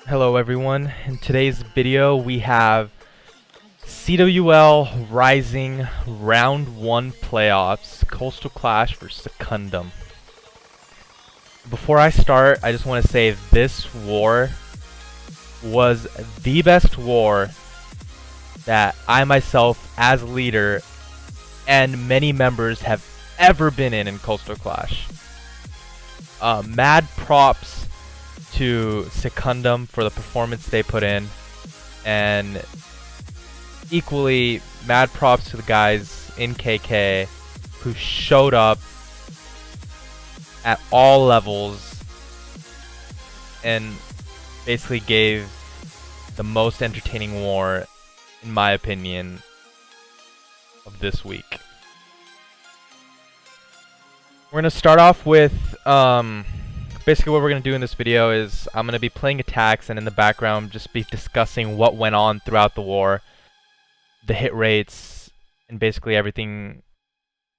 Hello everyone, in today's video we have CWL Rising Round 1 Playoffs, Koastal Klash vs Secundum. Before I start, I just want to say this war was the best war that I myself, as leader, and many members have ever been in Koastal Klash. Mad props to Secundum for the performance they put in, and equally mad props to the guys in KK who showed up at all levels and basically gave the most entertaining war, in my opinion, of this week. We're gonna start off with basically what we're going to do in this video is I'm going to be playing attacks, and in the background just be discussing what went on throughout the war, the hit rates, and basically everything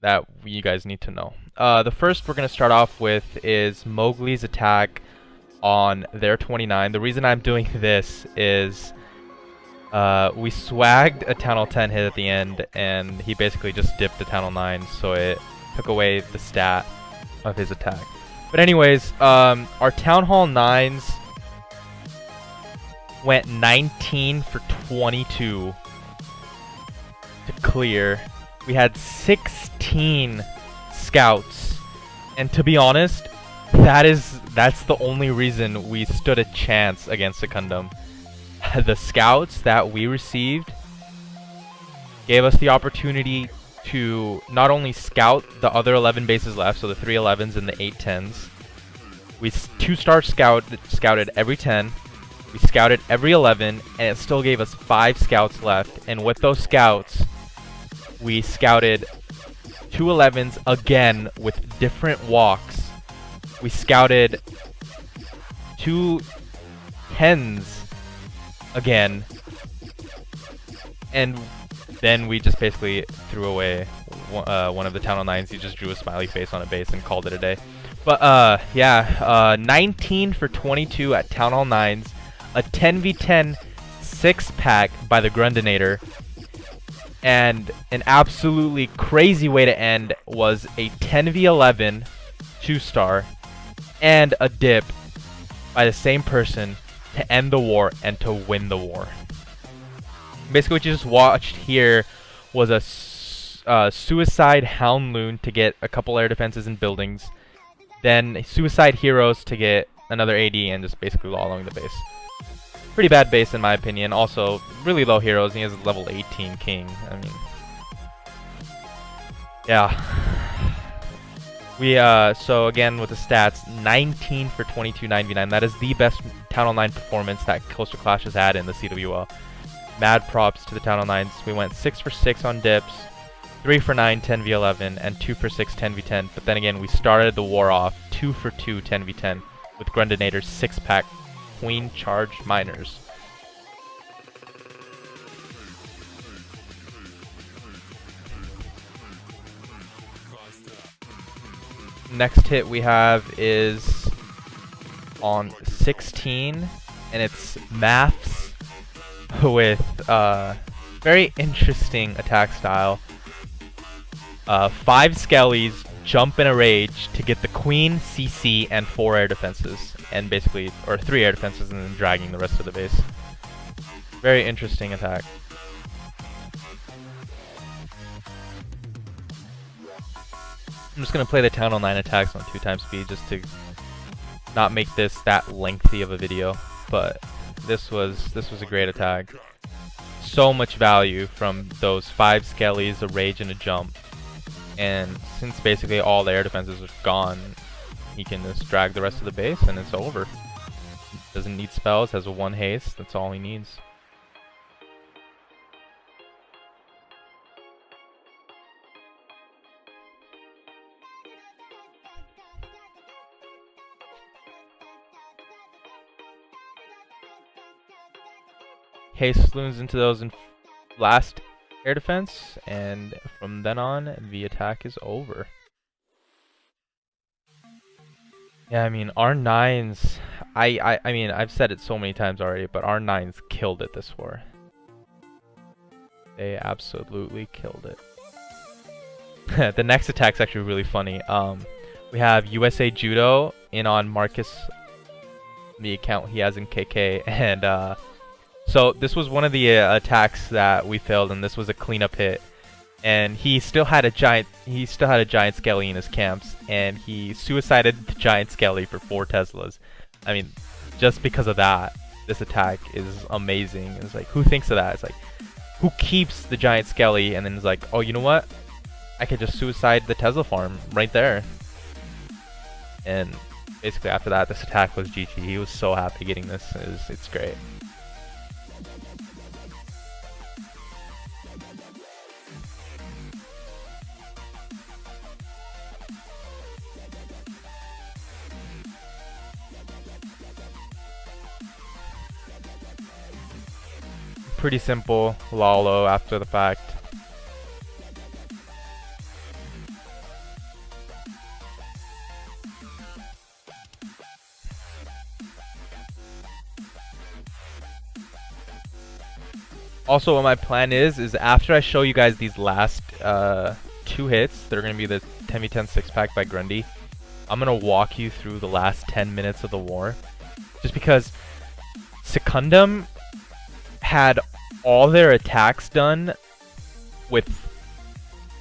that you guys need to know. The first we're going to start off with is Mowgli's attack on their 29. The reason I'm doing this is we swagged a Town Hall 10 hit at the end, and he basically just dipped the Town Hall 9, so it took away the stat of his attack. But anyways, our Town Hall 9s went 19 for 22 to clear. We had 16 scouts, and to be honest, that's the only reason we stood a chance against Secundum. The scouts that we received gave us the opportunity to not only scout the other 11 bases left, so the 3 11s and the 8 10s. We 2-star scouted every 10. We scouted every 11, and it still gave us 5 scouts left. And with those scouts, we scouted 2 11s again with different walks. We scouted 2 10s again, and then we just basically threw away one of the Town Hall 9s. He just drew a smiley face on a base and called it a day. But yeah, 19 for 22 at Town Hall 9s, a 10v10 6-pack by the Grundinator, and an absolutely crazy way to end was a 10v11 2-star and a dip by the same person to end the war and to win the war. Basically what you just watched here was a Suicide Houndloon to get a couple air defenses and buildings, then Suicide Heroes to get another AD and just basically lolling the base. Pretty bad base in my opinion. Also, really low heroes. He has a level 18 king. I mean, yeah. We so again with the stats, 19 for 22 9v9. That is the best Town Hall 9 performance that Koastal Klash has had in the CWL. Mad props to the Town Hall 9s. We went 6 for 6 on dips, 3 for 9 10v11, and 2 for 6 10v10. But then again, we started the war off 2 for 2 10v10 with Grundinator's 6-pack Queen Charged Miners. Next hit we have is on 16, and it's Maths with very interesting attack style. 5 Skellies jump in a rage to get the Queen, CC, and 4 air defenses, and basically, or 3 air defenses, and then dragging the rest of the base. Very interesting attack. I'm just gonna play the Town Hall 9 attacks on 2x speed just to not make this that lengthy of a video, but this was a great attack. So much value from those 5 Skellies, a rage, and a jump. And since basically all the air defenses are gone, he can just drag the rest of the base and it's over. Doesn't need spells, has a 1 haste, that's all he needs. Haste loons into those in last air defense, and from then on, the attack is over. Yeah, I mean, R9s, I mean, I've said it so many times already, but our 9s killed it this war. They absolutely killed it. The next attack's actually really funny. We have USA Judo in on Marcus, the account he has in KK, and so this was one of the attacks that we failed, and this was a cleanup hit. And he still had a giant skelly in his camps, and he suicided the giant skelly for 4 Teslas. I mean, just because of that, this attack is amazing. It's like, who thinks of that? It's like, who keeps the giant skelly and then is like, oh, you know what? I could just suicide the Tesla farm right there. And basically after that, this attack was GG. He was so happy getting this. It's great. Pretty simple, Lalo after the fact. Also, what my plan is after I show you guys these last 2 hits, they're going to be the 10v10 6-pack by Grundy. I'm going to walk you through the last 10 minutes of the war. Just because Secundum had all their attacks done with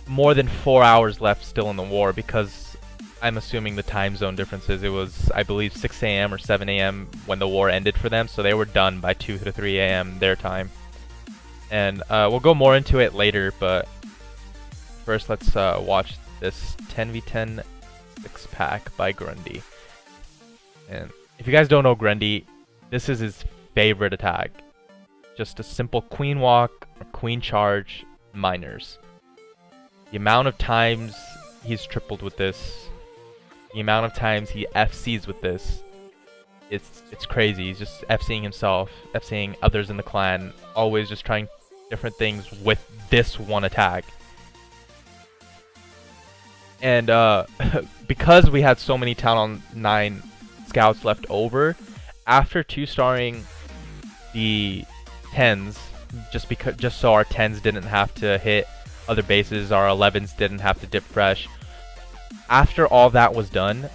more than 4 hours left still in the war, because I'm assuming the time zone differences. It was, I believe, 6 a.m. or 7 a.m. when the war ended for them, so they were done by 2 to 3 a.m. their time. And we'll go more into it later, but first let's watch this 10v10 6-pack by Grundy. And if you guys don't know Grundy, this is his favorite attack. Just a simple queen walk or queen charge miners. The amount of times he's tripled with this, the amount of times he FCs with this, it's crazy. He's just FCing himself, FCing others in the clan, always just trying different things with this one attack. And because we had so many Town Hall 9 scouts left over, after 2-starring the 10s, just so our 10s didn't have to hit other bases, our 11s didn't have to dip fresh. After all that was done,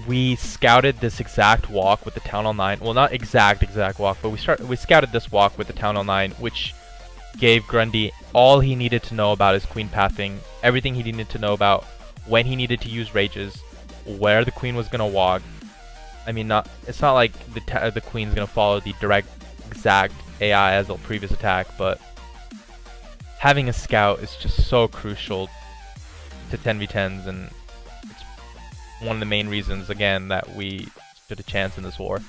we scouted this exact walk with the Town Hall 9. Well, not exact walk, but we scouted this walk with the Town Hall 9, which gave Grundy all he needed to know about his queen pathing, everything he needed to know about when he needed to use rages, where the queen was gonna walk. I mean, it's not like the queen's gonna follow the direct exact AI as the previous attack, but having a scout is just so crucial to 10v10s, and it's one of the main reasons, again, that we stood a chance in this war.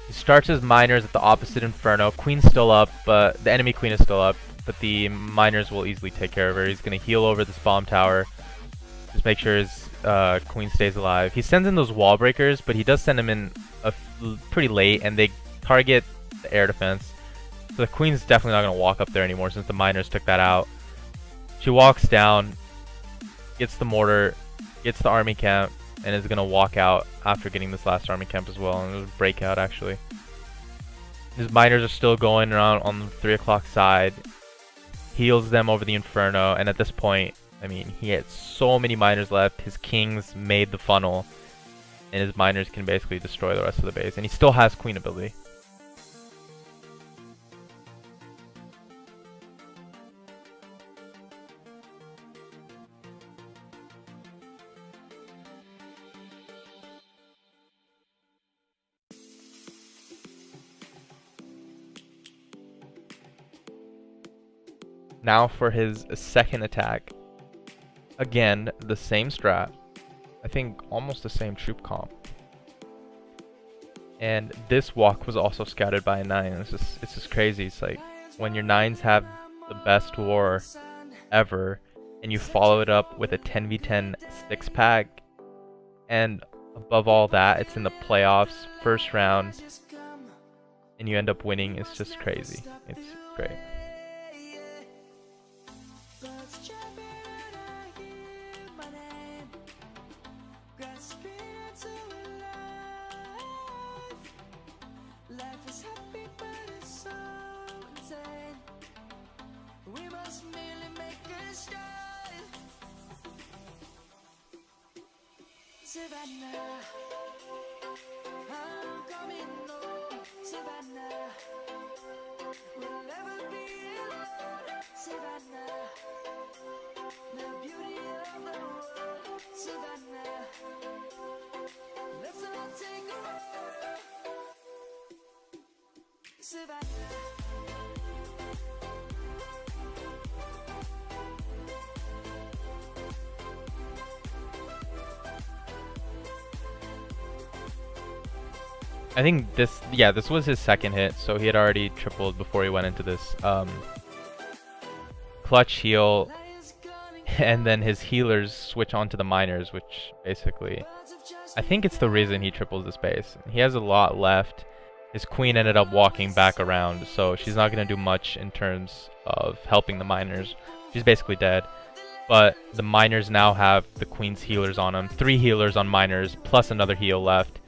He starts his miners at the opposite Inferno. Queen's still up, but the enemy queen is still up, but the miners will easily take care of her. He's going to heal over this bomb tower. Just make sure his queen stays alive. He sends in those wall breakers, but he does send them in pretty late, and they target the air defense. So the queen's definitely not going to walk up there anymore since the miners took that out. She walks down, gets the mortar, gets the army camp, and is going to walk out after getting this last army camp as well. And it was a breakout, actually. His miners are still going around on the 3 o'clock side. Heals them over the Inferno, and at this point, I mean, he had so many miners left. His kings made the funnel, and his miners can basically destroy the rest of the base. And he still has queen ability. Now for his second attack. Again, the same strat. I think almost the same troop comp. And this walk was also scouted by a 9. It's just crazy. It's like when your 9s have the best war ever, and you follow it up with a 10v10 6-pack, and above all that, it's in the playoffs, first round, and you end up winning. It's just crazy. It's great. I think this, yeah, this was his second hit, so he had already tripled before he went into this clutch heal, and then his healers switch onto the miners, which basically, I think it's the reason he triples this base. He has a lot left. His queen ended up walking back around, so she's not going to do much in terms of helping the miners. She's basically dead. But the miners now have the queen's healers on them. 3 healers on miners, plus another heal left.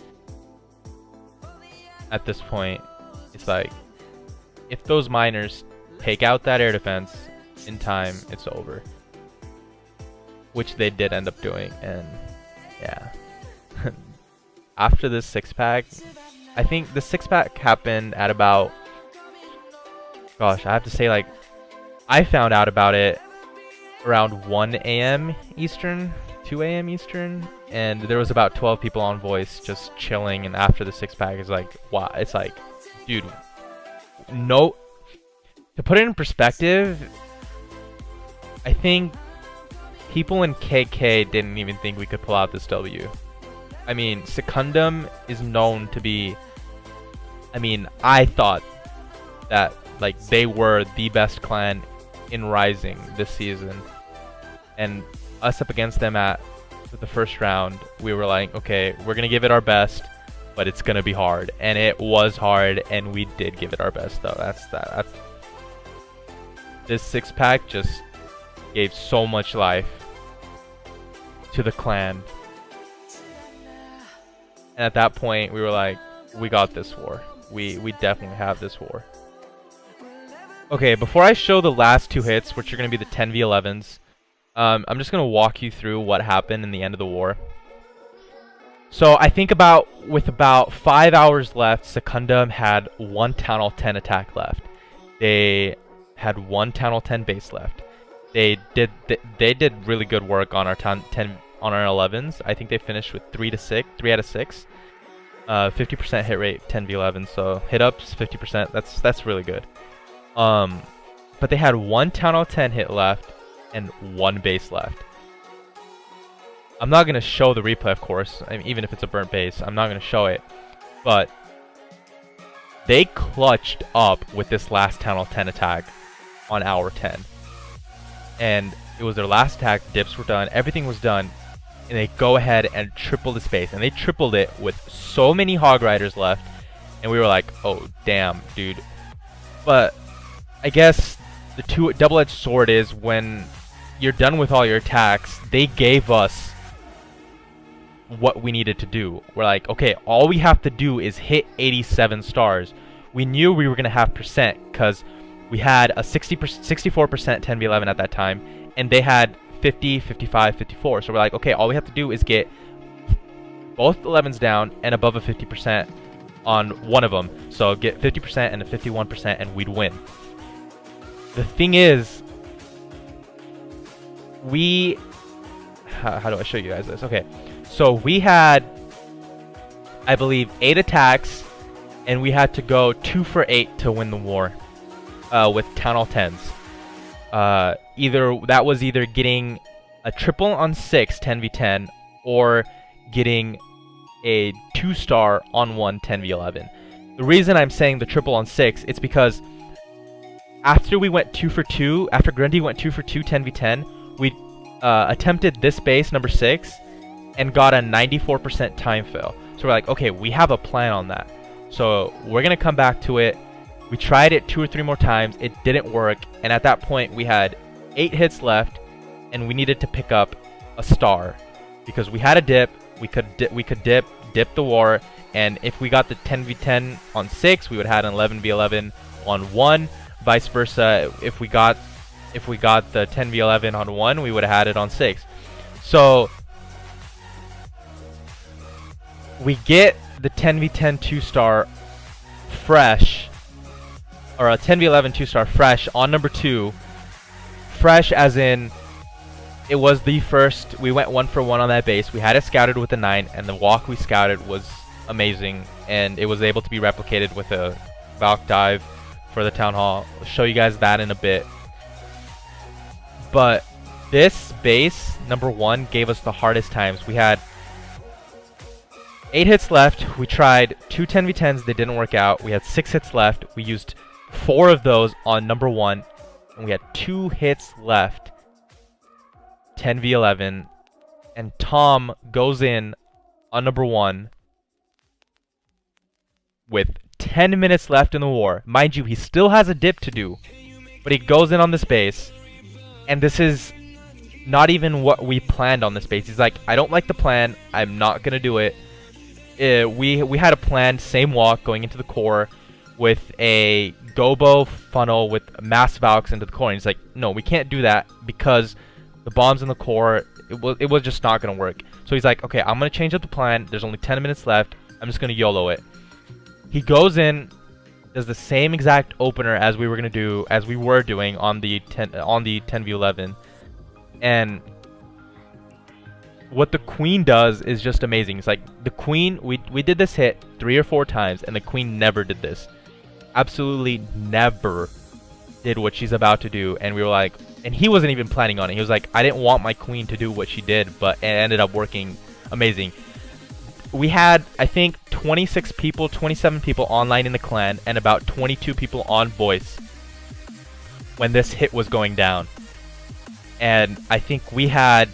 At this point, it's like, if those miners take out that air defense in time, it's over. Which they did end up doing, and yeah. After this 6-pack, I think the 6-pack happened at about, gosh, I have to say, like, I found out about it around 1 a.m. Eastern, 2 a.m. Eastern, and there was about 12 people on voice just chilling, and after the 6-pack is like, wow, it's like, dude, no, to put it in perspective, I think people in KK didn't even think we could pull out this W. I mean, Secundum is known to be, I mean, I thought that, like, they were the best clan in Rising this season. And us up against them at the first round, we were like, okay, we're going to give it our best, but it's going to be hard. And it was hard, and we did give it our best, though. That's this 6-pack just gave so much life to the clan. And at that point, we were like, we got this war. We definitely have this war. Okay, before I show the last 2 hits, which are going to be the 10v11s, I'm just going to walk you through what happened in the end of the war. So I think with about 5 hours left, Secundum had 1 Town Hall 10 attack left. They had 1 Town Hall 10 base left. They did really good work on our 10 on our 11s. I think they finished with 3 out of 6. 50% hit rate, 10v11, so hit ups 50%. That's really good. But they had 1 Town Hall 10 hit left and 1 base left. I'm not gonna show the replay, of course. I mean, even if it's a burnt base, I'm not gonna show it. But they clutched up with this last Town Hall 10 attack on hour 10, and it was their last attack. Dips were done, everything was done, and they go ahead and triple the space, and they tripled it with so many Hog Riders left, and we were like, oh damn, dude. But I guess the double-edged sword is, when you're done with all your attacks, they gave us what we needed to do. We're like, okay, all we have to do is hit 87 stars. We knew we were gonna have percent because we had a 64% 10v11 at that time, and they had 50, 55, 54. So we're like, okay, all we have to do is get both 11s down and above a 50% on one of them. So get 50% and a 51%, and we'd win. The thing is, how do I show you guys this? Okay, so we had, I believe, 8 attacks, and we had to go 2 for 8 to win the war with Town Hall 10s. That was either getting a triple on 6 10v10 or getting a 2-star on 1 10v11. The reason I'm saying the triple on 6, it's because after we went 2 for 2, after Grundy went 2 for 2 10v10, we attempted this base, number 6, and got a 94% time fail. So we're like, okay, we have a plan on that. So we're going to come back to it. We tried it 2 or 3 more times. It didn't work. And at that point, we had 8 hits left, and we needed to pick up a star because we had a dip. We could dip the war, and if we got the 10v10 on 6, we would have had an 11v11 on 1. Vice versa, if we got the 10v11 on 1, we would have had it on 6. So We get the 10v10 2-star fresh, or a 10v11 2-star fresh on number 2. Fresh as in, it was the first, we went 1 for 1 on that base. We had it scouted with a 9, and the walk we scouted was amazing, and it was able to be replicated with a Valk dive for the Town Hall. I'll show you guys that in a bit. But this base, number 1, gave us the hardest times. We had 8 hits left. We tried 2 10v10s. They didn't work out. We had 6 hits left. We used 4 of those on number 1. And we had 2 hits left. 10v11. And Tom goes in on number 1 with 10 minutes left in the war. Mind you, he still has a dip to do. But he goes in on this base. And this is not even what we planned on this base. He's like, I don't like the plan. I'm not going to do it. We had a plan, same walk, going into the core with a Gobo funnel with mass Valks into the core. And he's like, no, we can't do that because the bombs in the core, it was just not going to work. So he's like, okay, I'm going to change up the plan. There's only 10 minutes left. I'm just going to YOLO it. He goes in, does the same exact opener as we were doing on the 10v11, and what the Queen does is just amazing. It's like the Queen, we did this hit 3 or 4 times, and the Queen never did this. Absolutely never did what she's about to do. And we were like, and he wasn't even planning on it. He was like, I didn't want my Queen to do what she did, but it ended up working amazing. We had, I think, 26 people, 27 people online in the clan, and about 22 people on voice when this hit was going down. And I think we had,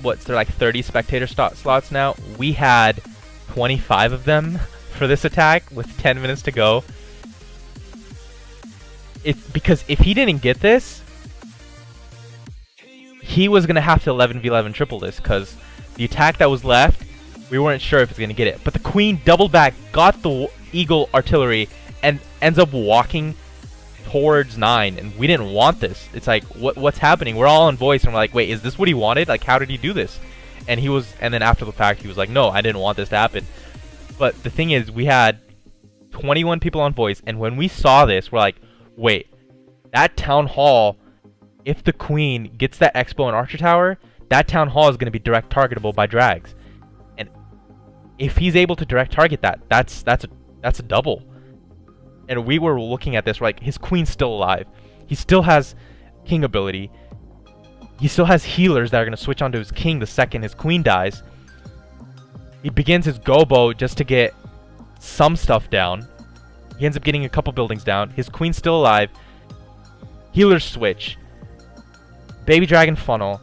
what's there, like 30 spectator slots now? We had 25 of them for this attack with 10 minutes to go. Because if he didn't get this, he was going to have to 11v11 triple this, because the attack that was left, we weren't sure if he was going to get it. But the Queen doubled back, got the Eagle artillery, and ends up walking towards 9, and we didn't want this. It's like, what's happening? We're all on voice, and we're like, wait, is this what he wanted? Like, how did he do this? And then after the fact, he was like, no, I didn't want this to happen. But the thing is, we had 21 people on voice, and when we saw this, we're like, wait, that Town Hall, if the Queen gets that Expo and Archer Tower, that Town Hall is going to be direct targetable by drags. And if he's able to direct target that, that's a double. And we were looking at this, we're like, his Queen's still alive. He still has King ability. He still has healers that are going to switch onto his King the second his Queen dies. He begins his Gobo just to get some stuff down. He ends up getting a couple buildings down. His Queen's still alive. Healers switch. Baby Dragon funnel.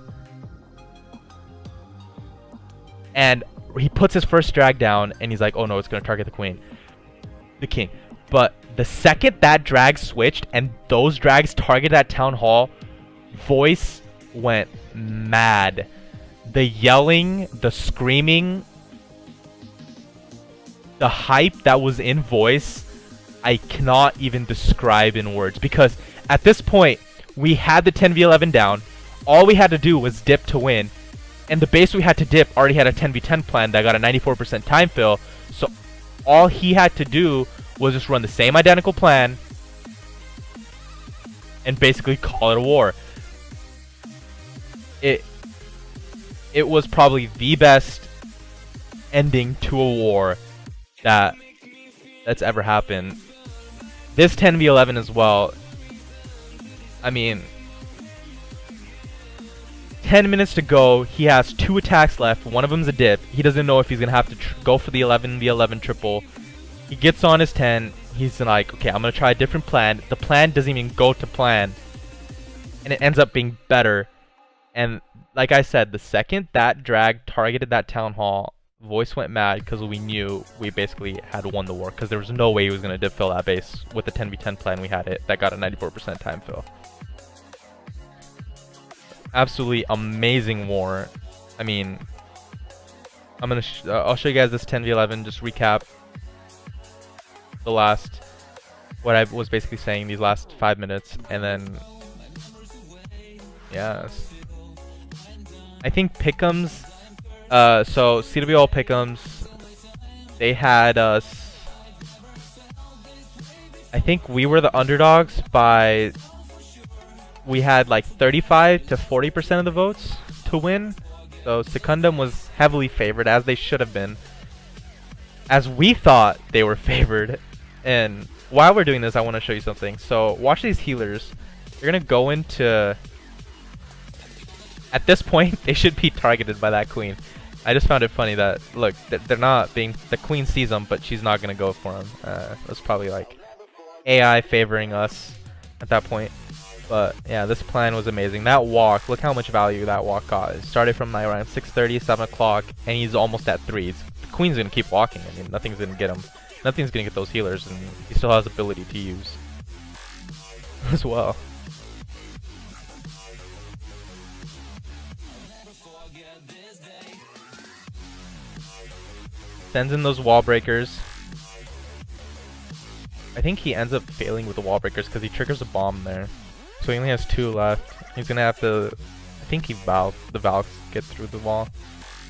And he puts his first drag down, and he's like, oh no, it's going to target the King. But the second that drag switched and those drags targeted that Town Hall, voice went mad. The yelling, the screaming, the hype that was in voice, I cannot even describe in words. Because at this point, we had the 10v11 down. All we had to do was dip to win. And the base we had to dip already had a 10v10 plan that got a 94% time fill. So all he had to do was just run the same identical plan and basically call it a war. It was probably the best ending to a war that's ever happened. This 10v11 as well. I mean, 10 minutes to go. He has 2 attacks left. One of them's a dip. He doesn't know if he's going to have to go for the 11v11 triple. He gets on his 10. He's like, okay, I'm going to try a different plan. The plan doesn't even go to plan. And it ends up being better. And like I said, the second that drag targeted that Town Hall, voice went mad because we knew we basically had won the war. Because there was no way he was going to dip fill that base with the 10v10 plan we had it. That got a 94% time fill. Absolutely amazing war. I mean, I'll show you guys this 10v11, just recap the last, what I was basically saying these last 5 minutes, and then yeah, I think pick'ems, so CWL pick'ems, They had us. I think we were the underdogs by. We had like 35 to 40% of the votes to win. So Secundum was heavily favored, as they should have been. As we thought they were favored. And while we're doing this, I want to show you something. So watch these healers. They're going to go into... At this point, they should be targeted by that queen. I just found it funny that, look, they're not being... The queen sees them, but she's not going to go for them. That's probably like AI favoring us at that point. But yeah, this plan was amazing. That walk, look how much value that walk got. It started from like around 6:30, 7 o'clock, and he's almost at 3. The queen's going to keep walking. I mean, nothing's going to get him. Nothing's going to get those healers, and he still has ability to use as well. Sends in those wall breakers. I think he ends up failing with the wall breakers because he triggers a bomb there. So he only has 2 left. He's gonna have to... I think the Valks get through the wall.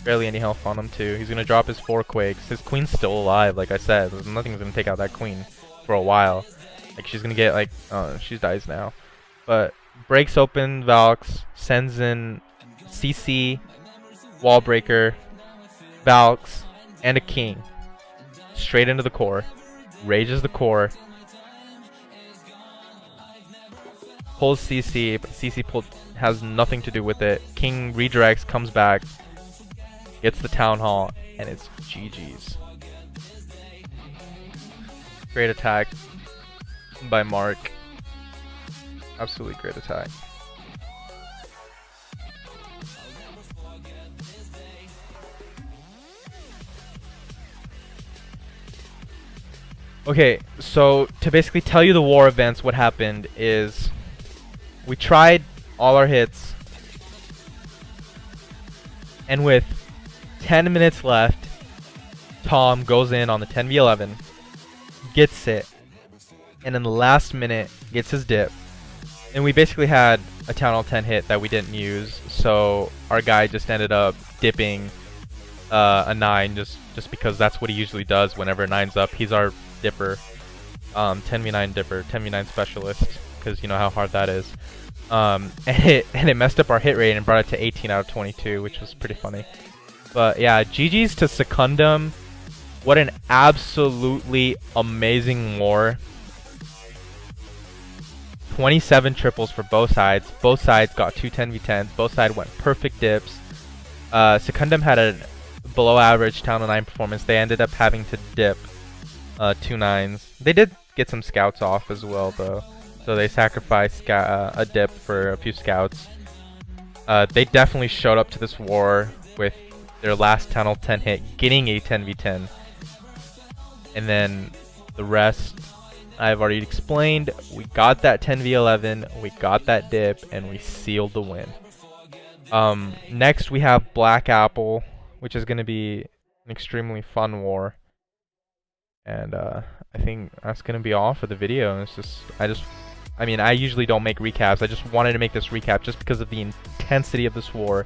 Barely any health on him too. He's gonna drop his 4 quakes. His queen's still alive, like I said. Nothing's gonna take out that queen for a while. Like she's gonna get like... she dies now. But breaks open Valks, sends in CC, wall breaker, Valks, and a king. Straight into the core. Rages the core. Pulls CC, but CC has nothing to do with it. King redirects, comes back, gets the town hall, and it's GG's. Great attack by Mark. Absolutely great attack. Okay, so to basically tell you the war events, what happened is we tried all our hits, and with 10 minutes left, Tom goes in on the 10v11, gets it, and in the last minute gets his dip. And we basically had a Town Hall 10 hit that we didn't use, so our guy just ended up dipping a 9 just because that's what he usually does whenever 9's up. He's our dipper, 10v9 dipper, 10v9 specialist, because you know how hard that is. And it messed up our hit rate and brought it to 18 out of 22, which was pretty funny. But yeah, GG's to Secundum. What an absolutely amazing war. 27 triples for both sides. Both sides got 2 10v10s. Both sides went perfect dips. Secundum had a below average Town Hall 9 performance. They ended up having to dip 2 9s. They did get some scouts off as well though. So they sacrificed a dip for a few scouts. They definitely showed up to this war with their last Town Hall 10 hit, getting a 10v10. And then the rest, I've already explained. We got that 10v11, we got that dip, and we sealed the win. Next we have Black Apple, which is going to be an extremely fun war. And I think that's going to be all for the video. It's just, I mean, I usually don't make recaps. I just wanted to make this recap just because of the intensity of this war.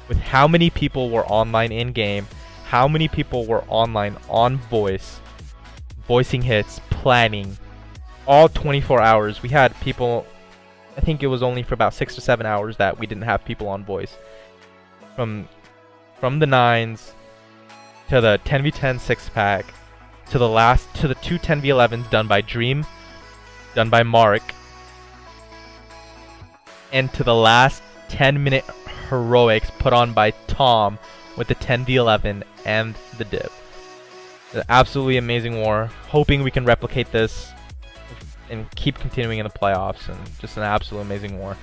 With how many people were online in-game, how many people were online on voice, voicing hits, planning, all 24 hours. We had people, I think it was only for about 6 to 7 hours that we didn't have people on voice. From the 9s, to the 10v10 6-pack, to the 2 10v11s done by Dream, done by Mark, and to the last 10-minute heroics put on by Tom with the 10v11 and the dip. An absolutely amazing war. Hoping we can replicate this and keep continuing in the playoffs, and just an absolute amazing war.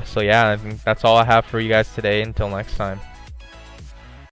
So yeah, I think that's all I have for you guys today. Until next time.